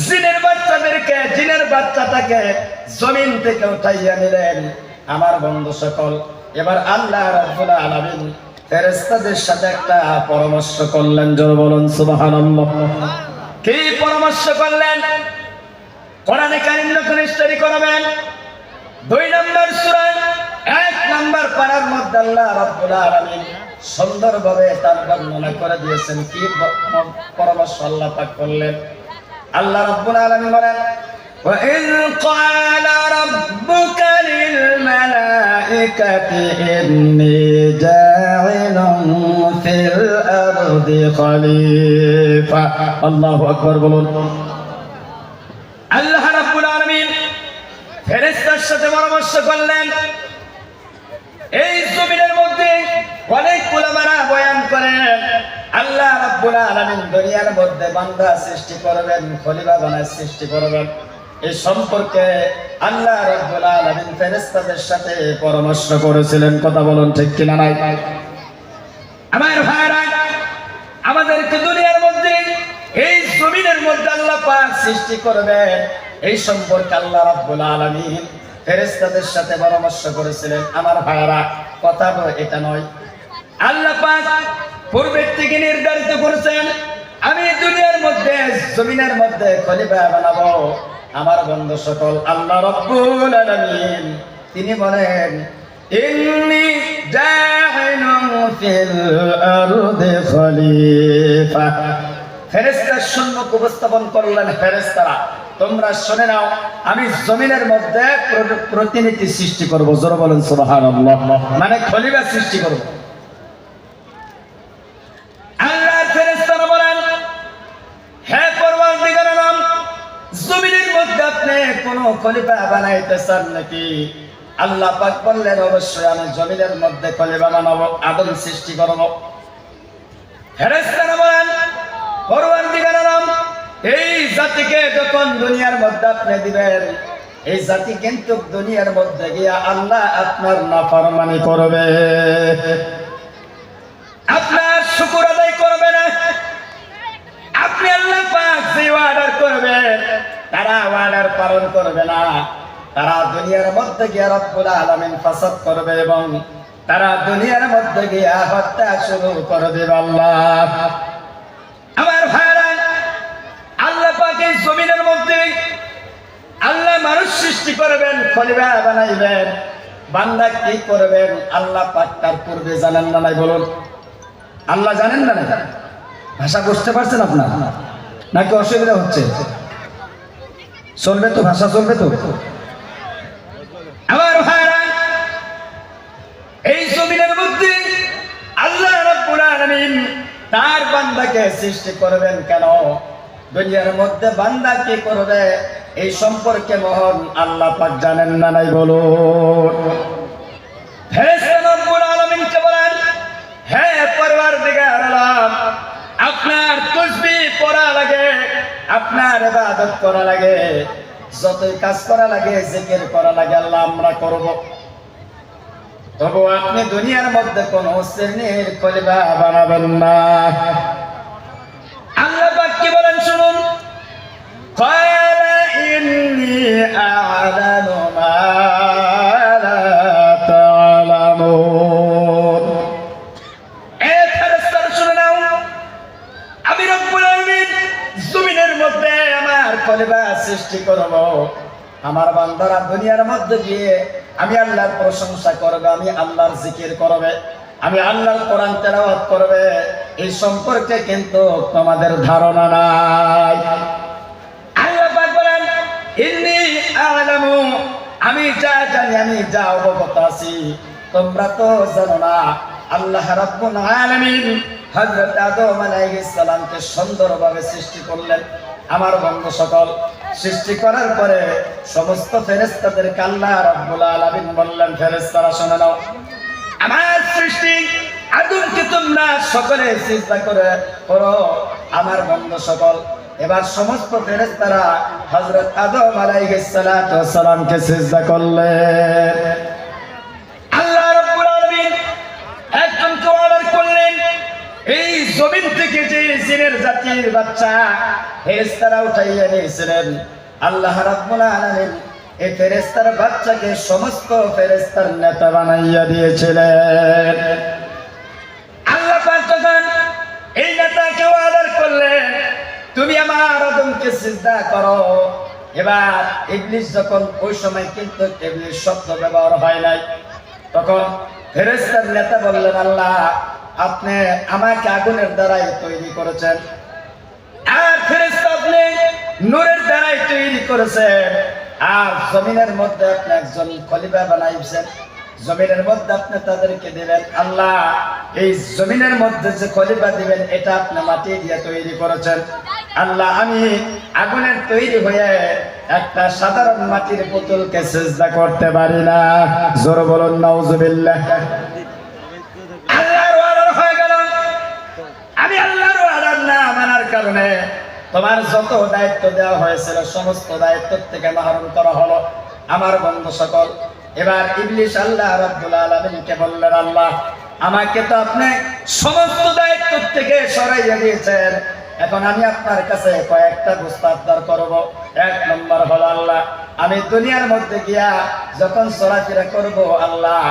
জিনের বাচ্চাদেরকে, জিনের বাচ্চাটাকে জমিন থেকে উঠাইয়া নিলেন আমার বন্ধু সকল। এবার আল্লাহ রাব্বুল আলামিন ফেরেশতাদের সাথে একটা পরামর্শ করলেন, জোরে বলুন সুবহানাল্লাহ। কি পরামর্শ করলেন? কোরআনে কারীম যখন স্টাডি করবেন 2 নম্বর সূরা 1 নম্বর পারার মধ্যে আল্লাহ রাব্বুল আলামিন সুন্দরভাবে তার বর্ণনা করে দিয়েছেন। কি পরামর্শ আল্লাহ পাক করলেন? আল্লাহ রাব্বুল আলামিন বলেন, وَإِذْ قَالَ رَبُّكَ لِلْمَلَائِكَةِ إِنِّي جَاعِلٌ فِي الْأَرْضِ خَلِيفَةً। আল্লাহু আকবার বলুন। আল্লাহ রাব্বুল আলামিন ফেরেশতার সাথে পরামর্শ করলেন। এই জমিনের মধ্যে অনেক উলামারা বয়ান করেন আল্লাহ রাব্বুল আলামিন দুনিয়ার মধ্যে বান্দা সৃষ্টি করবেন, খলিফা বানায় সৃষ্টি করবেন। এই সম্পর্কে আল্লাহ রাব্বুল আলামিন ফেরেশতাদের সাথে পরামর্শ করেছিলেন। কথা বলুন ঠিক কিনা নাই? আমার ভাইরা, আমাদেরকে দুনিয়ার মধ্যে এই জমিনের মধ্যে আল্লাহ পাক সৃষ্টি করবেন, এই সম্পর্কে আল্লাহ রাব্বুল আলামিন ফেরেশতাদের সাথে পরামর্শ করেছিলেন। আমার ভাইরা, কথা এটা নয়, আল্লাহ পাক পূর্বের থেকে নির্ধারিত করেছেন আমি দুনিয়ার মধ্যে জমিনের মধ্যে খলিফা বানাবো। আমার বন্ধু সকল, আল্লাহ রাব্বুল আলামিন তিনি বলেন, ইন্নী জাইলুন ফিল আরদি খলিফা। ফেরেশতার সম্মুখ উপস্থাপন করলেন, ফেরেশতারা তোমরা শুনে নাও, আমি জমিনের মধ্যে প্রতিনিধি সৃষ্টি করব। জোরে বলেন সুবহানাল্লাহ। মানে খলিফা সৃষ্টি করব। আল্লাহ ফেরেশতারা বলেন, হে পরওয়ারদিগার আলম, জমিনের মধ্যে আপনি কোন খলিফা বানাইতে চান নাকি? আল্লাহ পাক বললেন, অবশ্যই আমি জমিনের মধ্যে খলিফা বানাবো, আদম সৃষ্টি করব। ফেরেশতারা বলেন, পরওয়ারদিগার আলম, এই জাতিকে যখন দুনিয়ার মধ্যে আপনি দিবেন, এই জাতি কিন্তু দুনিয়ার মধ্যে গিয়া আল্লাহ আপনার নাফরমানি করবে, আপনার শুকর আদায় করবে না। আপনি আল্লাহ পাক যে ওয়ার্ডার করবেন তারা ওয়ার্ডার পালন করবে না। তারা দুনিয়ার মধ্যে গিয়া রব্বুল আলামিন ফাসাদ করবে এবং তারা দুনিয়ার মধ্যে গিয়া হত্যা শুরু করে দেবে। আল্লাহ, আমার ভাইরা, আল্লাহ পাক এই জমিনের মধ্যে আল্লাহ মানুষ সৃষ্টি করবেন, খলিফা বানাইবেন। বান্দা কি করবেন আল্লাহ পাক তার পূর্বে জানেন না নাই? বলুন, আল্লাহ জানেন না নাই? ভাষা বুঝতে পারছেন আপনার নাকি অসুবিধা হচ্ছে? চলবে তো, ভাষা চলবে তো? আমার ভাইরা, এই জমিনের মধ্যে আল্লাহ রাব্বুল আলামিন তার বান্দাকে সৃষ্টি করবেন কেন? দুনিয়ার মধ্যে বান্দা কি করবে এই সম্পর্কে মহান আল্লাহ পাক জানেন না নাই? বলুন। ফেরেশতা রব্বুল আলামিনকে বলেন, হে পরওয়ারদিগার আলম, আপনার তাসবিহ পড়া লাগে, আপনার ইবাদত করা লাগে, যতই কাজ করা লাগে, জিকির করা লাগে, আল্লাহ আমরা করব। তবু আপনি দুনিয়ার মধ্যে কোন শ্রেণীর খলিফা বানাবেন না। আল্লাহ পাক কি বলেন শুনুন, ক্বালা ইন্নী আ'লামু মা লা তা'লামুন। এ ফেরেশতারা শুনে নাও, আমি রব্বুল আলামিন জমিনের মধ্যে আমার খলিফা সৃষ্টি করব। আমার বান্দারা দুনিয়ার মধ্যে গিয়ে আমি আল্লাহর প্রশংসা করবে, আমি আল্লাহর জিকির করবে, আমি আল্লাহর কোরআন তেলাওয়াত করবে। এই সম্পর্কে কিন্তু তোমাদের ধারণা নাই। আল্লাহ পাক বলেন, ইন্নী আ'লামু, আমি যা জানি, আমি যা অবগত আছি তোমরা তো জানো না। আল্লাহ রাব্বুল আলামিন হযরত আদম আলাইহিস সালামকে সুন্দরভাবে সৃষ্টি করলেন। আমার বন্ধু সকল, সৃষ্টি করার পরে সমস্ত ফেরেশতাদেরকে আল্লাহ রাব্বুল আলামিন বললেন, ফেরেশতারা শুনে নাও, আমার সৃষ্টি আদমকে তোমরা সকলে সিজদা করো। আমার বন্ধু সকল, এবার সমস্ত ফেরেশতারা হযরত আদম আলাইহিস সালাতু ওয়াস সালামকে সিজদা করলেন। আল্লাহ রাব্বুল আলামিন একজনকে অর্ডার করলেন, এই জমিন থেকে যে জিনের জাতির বাচ্চা ফেরেশতারা উঠাইয়া নিয়েছিলেন। আল্লাহ রাব্বুল আলামিন এই ফেরেশতার বাচ্চাকে সমস্ত ফেরেশতার নেতা বানাইয়া দিয়েছিলেন। আল্লাহ পাক যখন এই নেতাকে অর্ডার করলেন, তুমি আমার আদমকে সিজদা করো। এবার ইবলিস যখন ওই সময় কিন্তু ইবলিস শব্দ ব্যবহার হয় নাই, তখন ফেরেশতার নেতা বললেন, আল্লাহ আপনি আমাকে আগুনের দ্বারাই তৈরি করেছেন, আর ফেরেশতা আপনি নূরের দ্বারাই তৈরি করেছেন, আর জমিনের মধ্যে আপনি একজন খলিফা বানাইছেন, জমিনের মধ্যে আপনি তাদেরকে দিবেন। আল্লাহ এই জমিনের মধ্যে যে খলিফা দিবেন এটা আপনি মাটি দিয়ে তৈরি করেছেন। আল্লাহ আমি আগুনের তৈরি হয়ে একটা সাধারণ মাটির পুতুলকে সিজদা করতে পারি না। জোর বলুন নাউজুবিল্লাহ। আল্লাহর অর্ডার হয়ে গেল, আমি আল্লাহর অর্ডার না মানার কারণে তোমার যত দায়িত্ব দেওয়া হয়েছিল সমস্ত দায়িত্ব থেকে মাহরুম করা হলো আমার বন্ধু সকল। এবার ইবলিস আল্লাহ রাব্বুল আলামিনকে বললেন, আল্লাহ আমাকে তো আপনি সমস্ত দায়িত্ব থেকে সরাইয়া দিয়েছেন, এখন আমি আপনার কাছে কয়েকটা বস্তু আবদার করব। এক নম্বর হলো, আল্লাহ আমি দুনিয়ার মধ্যে গিয়া যখন চলাফেরা করব, আল্লাহ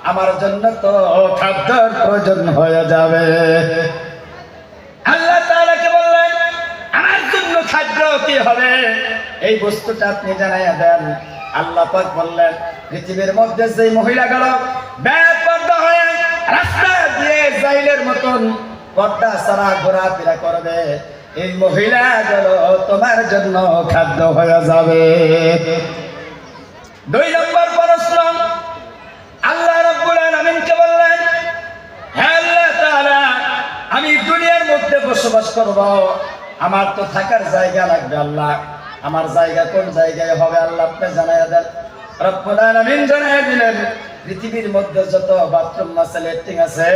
আমার জন্য তো খাদ্যের প্রয়োজন হয়ে যাবে। আল্লাহ তাআলাকে বললেন, আমার জন্য খাদ্য কি হবে এই বস্তুটা আপনি জানাইয়া দেন। আল্লাহ পাক বললেন, পৃথিবীর মধ্যে যে মহিলাগুলো বেপরদা হয়ে রাস্তা দিয়ে জাইলের মতন পর্দা ছাড়া ঘোরাফেরা করবে, এই মহিলাগুলো তোমার জন্য খাদ্য হয়ে যাবে। দুই নম্বর প্রশ্ন, আল্লাহ রাব্বুল আলামিনকে বললেন, হে আল্লাহ তাআলা আমি দুনিয়ার মধ্যে বসবাস করব, আমার তো থাকার জায়গা লাগবে, আল্লাহ আমার জায়গা কোন জায়গায় হবে আল্লাহ আপনি জানাইয়া দেন। রব্বুল আলামিন জানাইয়া দিলেন, পৃথিবীর মধ্যে যত বাথরুম আছে লেট্রিন আছে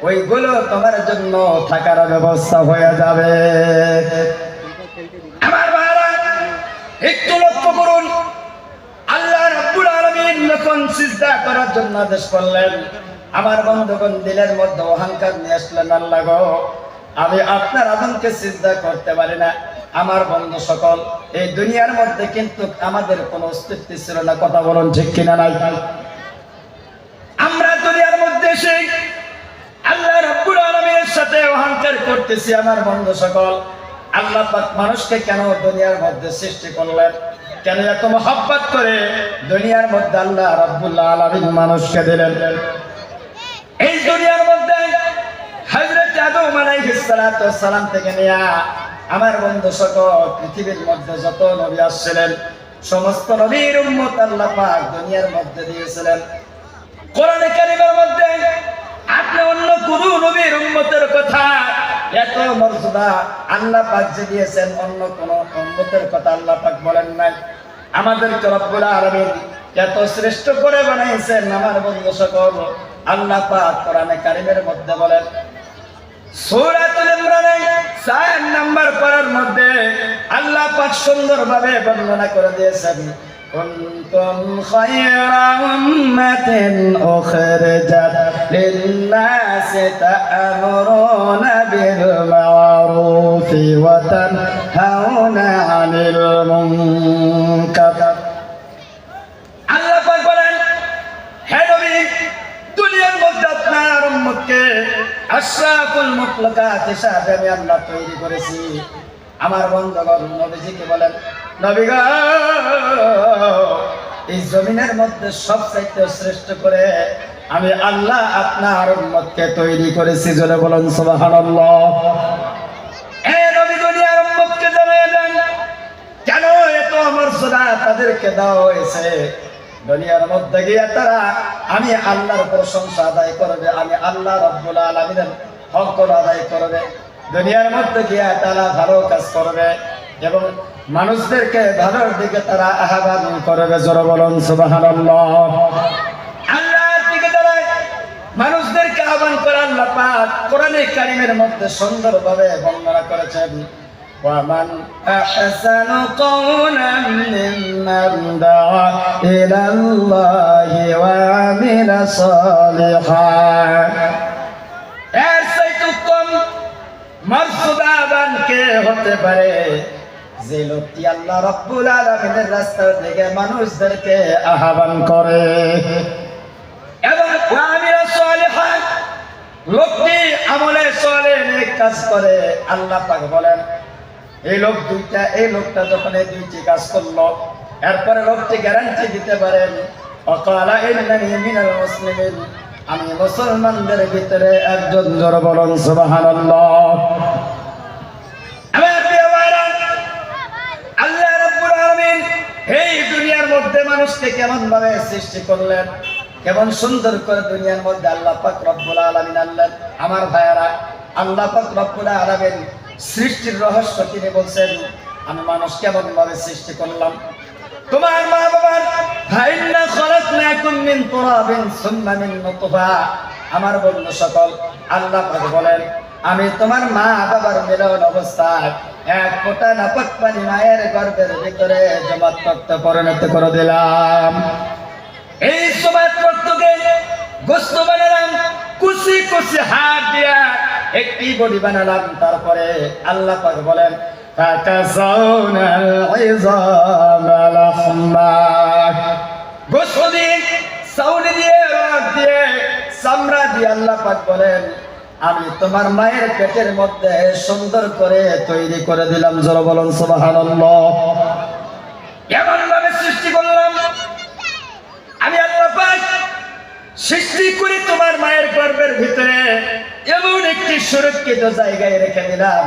ওইগুলো তোমার জন্য থাকার ব্যবস্থা হয়ে যাবে। আমার ভাইরা একটু লক্ষ্য করুন, আল্লাহ রাব্বুল আলামিন যখন সিজদা করার জন্য আদেশ করলেন, আমার বন্ধুগণ দিলের মধ্যে অহংকার নিয়ে আসলেন, আল্লাহ গো আমি আপনার আদমকে সিজদা করতে পারি না। আমার বন্ধু সকল এই দুনিয়ার মধ্যে কিন্তু আমাদের কোনো অস্তিত্ব ছিল না, কথা বলুন ঠিক কিনা নাই? আমরা দুনিয়ার মধ্যে এসে আল্লাহ রাব্বুল আলামিনের সাথে অহংকার করতেছি। আমার বন্ধু সকল আল্লাহ পাক মানুষকে কেন দুনিয়ার মধ্যে সৃষ্টি করলেন, কেন এত মহব্বত করে দুনিয়ার মধ্যে আল্লাহ রাব্বুল আলামিন মানুষকে দিলেন? এই দুনিয়ার মধ্যে হযরত আদম আলাইহিস সালাতু ওয়াস সালাম থেকে নিয়া আমার বন্ধু সকল পৃথিবীর মধ্যে যত নবী আসছিলেন সমস্ত নবীর উম্মত আল্লাহ পাক দুনিয়ার মধ্যে দিয়েছিলেন। কোরআনে কারীমের মধ্যে আপনি অন্য কোন নবীর উম্মতের কথা এত মর্যাদা আল্লাহ পাক যে দিয়েছেন অন্য কোন উম্মতের কথা আল্লাহ পাক বলেন নাই। আমাদেরকে রব্বুল আলামিন এত শ্রেষ্ঠ করে বানাইছেন। আমার বন্ধু সকল আল্লাহ পাক কোরআনে কারীমের মধ্যে বলেন, সূরাতুল ইমরানের 4 নম্বর পারার মধ্যে আল্লাহ পাক সুন্দরভাবে বর্ণনা করে দিয়েছেন, কুনতুম খায়রা উম্মাতিন উখরিজাত লিন-নাসি তা'মুরুনা বিল মা'রুফি ওয়া তানহাউনা 'আনিল মুনকার। আল্লাহ পাক বলেন, হে নবী দুনিয়ার মধ্যে আপনার উম্মতকে আশরাফুল মুখলাকাত হিসাবে আমি আল্লাহ তৈরি করেছি। আমার বন্ধুগণ নবীজিকে বলেন, নবী গো এই জমিনের মধ্যে সবচাইতে শ্রেষ্ঠ করে আমি আল্লাহ আপনার উম্মতকে তৈরি করেছি। জোরে বলুন সুবহানাল্লাহ। এ নবী দুনিয়ার উম্মতকে জানিয়ে দেন কেন এত মর্যাদা তাদেরকে দেওয়া হয়েছে। দুনিয়ার মধ্যে গিয়ে তারা আমি আল্লাহর প্রশংসা আদায় করবে, আমি আল্লাহ রাব্বুল আলামিনের হক আদায় করবে। দুনিয়ার মধ্যে গিয়ে তারা ভালো কাজ করবে এবং মানুষদেরকে ভালোর দিকে তারা আহ্বান করবে। জোরে বলুন সুবহানাল্লাহ। আল্লাহর দিকে তারা মানুষদেরকে আহ্বান করে আল্লাহ পাক কোরআনে কারীমের মধ্যে সুন্দরভাবে বর্ণনা করেছেন, ومن أحسن قولا ممن دعا إلى الله وعمل صالحا। এর চাইতে উত্তম মর্যাদাবান কে হতে পারে? যে লোকটি আল্লাহ রাব্বুল আলামিনের রাস্তার দিকে মানুষদেরকে আহ্বান করে এবং আমিরা সালিহান, লোকটি আমলে সালেহ নেক কাজ করে। আল্লাহ পাক বলেন এই লোকটা যখন এই দুইটি কাজ করলো, এরপরে লোকটি গ্যারান্টি দিতে পারেন ওয়াকালা ইন্নানি মিনাল মুসলিমিন, আমি মুসলমানদের ভিতরে একজন। জোরে বলুন সুবহানাল্লাহ। আল্লাহ রাব্বুল আলামিন এই দুনিয়ার মধ্যে মানুষকে কেমন ভাবে সৃষ্টি করলেন, কেমন সুন্দর করে দুনিয়ার মধ্যে আল্লাহ পাক রব্বুল আলামিন আনলেন। আমার ভাইয়ারা, আল্লাহ পাক রব্বুল আলামিন সৃষ্টির রহস্য তিনি বলছেন, আমি মানুষ কেমন ভাবে সৃষ্টি করলাম। তোমার মা বাবার ফাইন্না খলাকনাকুম মিন তুরাবিন সুম্মা মিন নুতফা, আমার বন্ধু সকল, আল্লাহ পাক বলেন আমি তোমার মা বাবার মিলন অবস্থায় এক ফোঁটা নাপাক পানি মায়ের গর্ভের ভিতরে জমাট রক্তে পরিণত করে দিলাম। এই জমাট রক্তকে গোশত বানালাম, কুচি কুচি হাত দিয়া একটি বডি বানালাম। তারপরে আল্লাহ পাক বলেন ফাকাসাউনাল ইযামা লাহমা, গোশত দিয়ে, চাউনি দিয়ে, রগ দিয়ে, চামড়া দিয়ে আল্লাহ পাক বলেন আমি তোমার মায়ের পেটের মধ্যে সুন্দর করে তৈরি করে দিলাম। জোরে বলুন সুবহানাল্লাহ। এমন ভাবে সৃষ্টি করলাম আমি আল্লাহ পাক, সৃষ্টি করে তোমার মায়ের গর্ভের ভিতরে এমন একটি সুরক্ষিত জায়গায় রেখে দিলাম,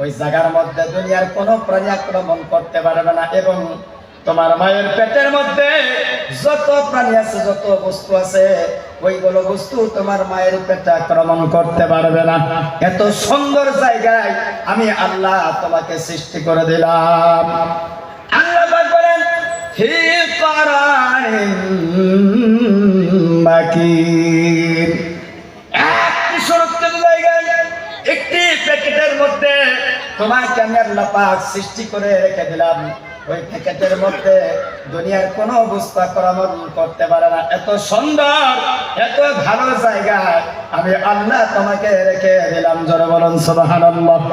ওই জায়গার মধ্যে দুনিয়ার কোনো প্রাণী আক্রমণ করতে পারবে না। এবং তোমার মায়ের পেটের মধ্যে যত প্রাণী আছে, যত বস্তু আছে, ওইগুলো বস্তু তোমার মায়ের পেটে আক্রমণ করতে পারবে না। এত সুন্দর জায়গায় আমি আল্লাহ তোমাকে সৃষ্টি করে দিলাম। আল্লাহ বলেন ফি কারারিন মাকিন, একটি সুরক্ষিত জায়গায়, একটি প্যাকেটের মধ্যে তোমাকে আমি আল্লাহ পাক সৃষ্টি করে রেখে দিলাম। ওই প্যাকেটের মধ্যে দুনিয়ার কোনো বস্তু আক্রমণ করতে পারে না। এত সুন্দর, এত ভালো জায়গা আমি আল্লাহ তোমাকে রেখে দিলাম। জোরে বলুন সুবহানাল্লাহ।